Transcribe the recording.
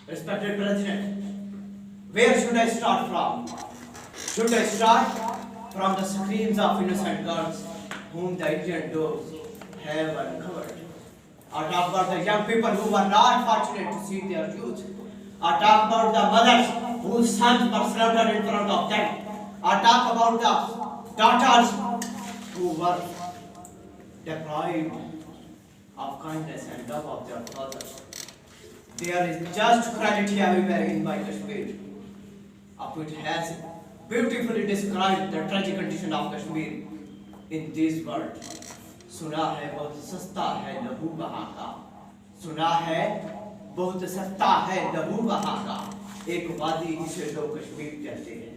Respected President, where should I start from? Should I start from the screams of innocent girls whom the Indian dogs have uncovered? Or talk about the young people who were not fortunate to see their youth? Or talk about the mothers whose sons were slaughtered in front of them? Or talk about the daughters who were deprived of kindness and love of their fathers? There is just cruelty everywhere in my Kashmir. It has beautifully described the tragic condition of Kashmir in these words. सुना है बहुत सस्ता है लहू वहाँ का, सुना है बहुत सस्ता है लहू वहाँ का, एक वादी इसे लोग कश्मीर कहते हैं।